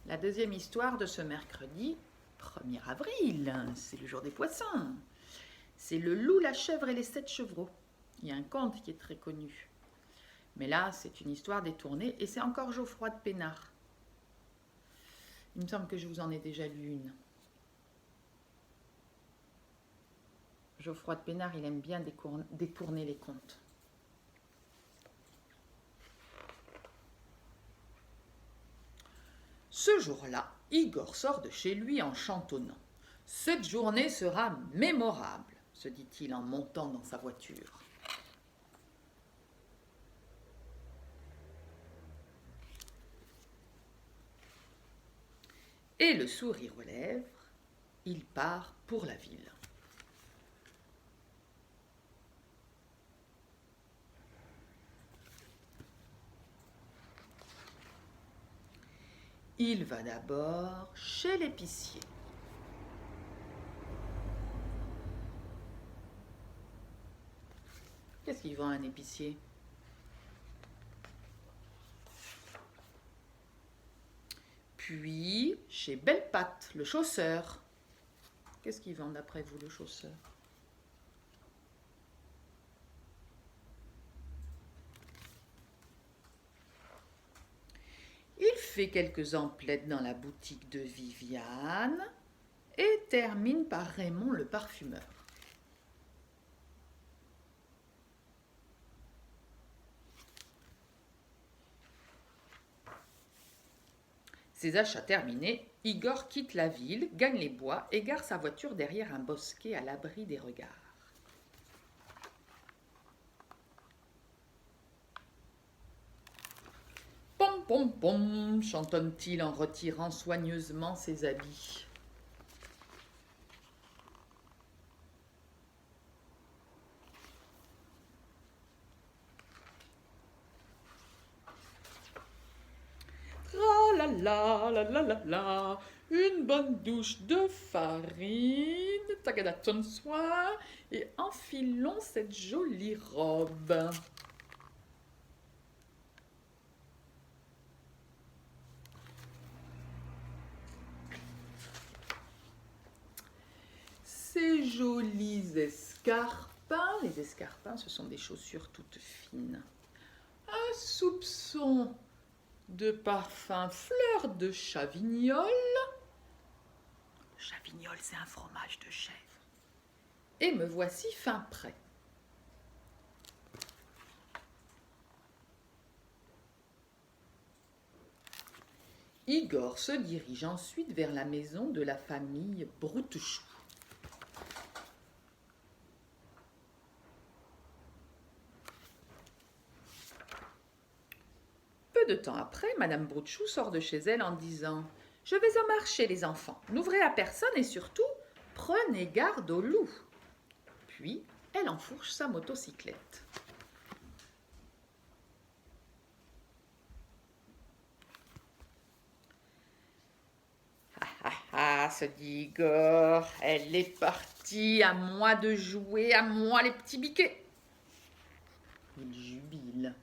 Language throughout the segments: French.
La deuxième histoire de ce mercredi 1er avril, c'est le jour des poissons. C'est le loup, la chèvre et les 7 chevreaux. Il y a un conte qui est très connu. Mais là, c'est une histoire détournée et c'est encore Geoffroy de Pénard. Il me semble que je vous en ai déjà lu une. Geoffroy de Pénard, il aime bien détourner les contes. Ce jour-là, Igor sort de chez lui en chantonnant. « Cette journée sera mémorable », se dit-il en montant dans sa voiture. Et le sourire aux lèvres, il part pour la ville. Il va d'abord chez l'épicier. Qu'est-ce qu'il vend un épicier? Puis chez Belle-Patte, le chausseur. Qu'est-ce qu'il vend d'après vous, le chausseur? Il fait quelques emplettes dans la boutique de Viviane et termine par Raymond le parfumeur. Ses achats terminés, Igor quitte la ville, gagne les bois et gare sa voiture derrière un bosquet à l'abri des regards. Pom pom pom, chantonne-t-il en retirant soigneusement ses habits. Tra la la la la la la, une bonne douche de farine, tagada soin, et enfilons cette jolie robe. Ces jolis escarpins, les escarpins, ce sont des chaussures toutes fines. Un soupçon de parfum fleur de Chavignol. Chavignol, c'est un fromage de chèvre. Et me voici fin prêt. Igor se dirige ensuite vers la maison de la famille Broutechou. Peu de temps après, Madame Broutechou sort de chez elle en disant « Je vais au marché, les enfants. N'ouvrez à personne et surtout, prenez garde au loup. » Puis, elle enfourche sa motocyclette. Ah, se dit Igor, elle est partie, à moi de jouer, à moi les petits biquets. Il jubile.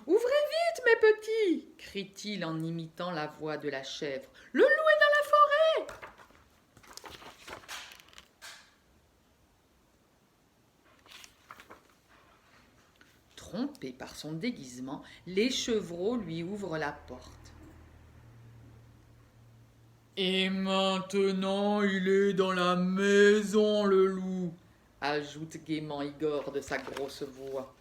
Ouvrez vite, mes petits, crie-t-il en imitant la voix de la chèvre. Le loup est dans la forêt. Trompé par son déguisement, les chevreaux lui ouvrent la porte. Et maintenant, il est dans la maison, le loup, ajoute gaiement Igor de sa grosse voix.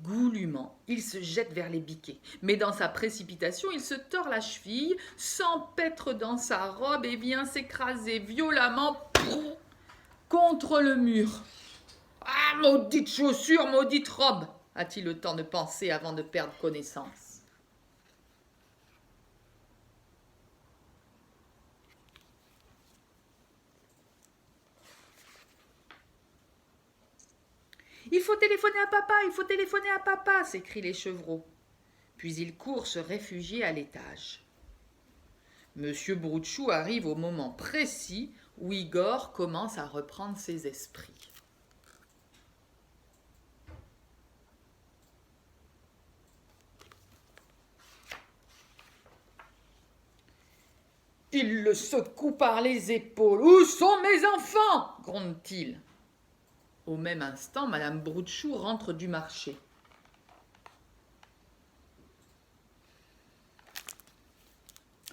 Goulûment, il se jette vers les biquets, mais dans sa précipitation, il se tord la cheville, s'empêtre dans sa robe et vient s'écraser violemment contre le mur. « Ah, maudite chaussure, maudite robe !» a-t-il le temps de penser avant de perdre connaissance. « Il faut téléphoner à papa, il faut téléphoner à papa !» s'écrient les chevreaux. Puis ils courent se réfugier à l'étage. Monsieur Broutchou arrive au moment précis où Igor commence à reprendre ses esprits. Il le secoue par les épaules. « Où sont mes enfants ?» gronde-t-il. Au même instant, Madame Broutchou rentre du marché.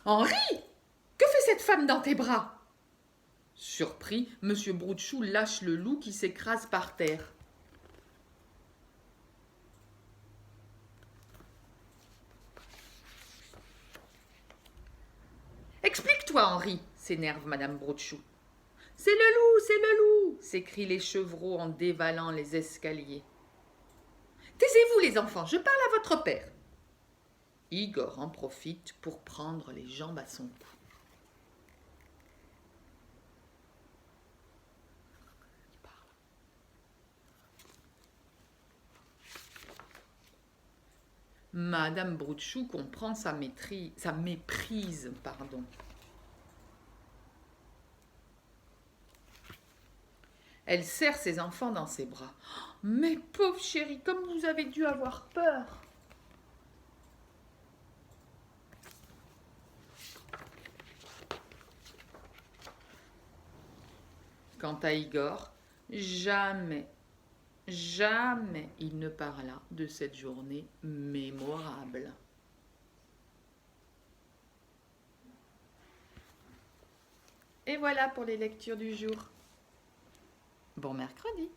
« Henri, que fait cette femme dans tes bras ?» Surpris, Monsieur Broutchou lâche le loup qui s'écrase par terre. « Explique-toi, Henri !» s'énerve Madame Broutchou. « C'est le loup !» s'écrient les chevreaux en dévalant les escaliers. « Taisez-vous, les enfants, je parle à votre père !» Igor en profite pour prendre les jambes à son cou. Madame Broutchou comprend sa méprise. Elle serre ses enfants dans ses bras. Oh, « mes pauvres chéris, comme vous avez dû avoir peur !» Quant à Igor, jamais il ne parla de cette journée mémorable. Et voilà pour les lectures du jour. Bon mercredi.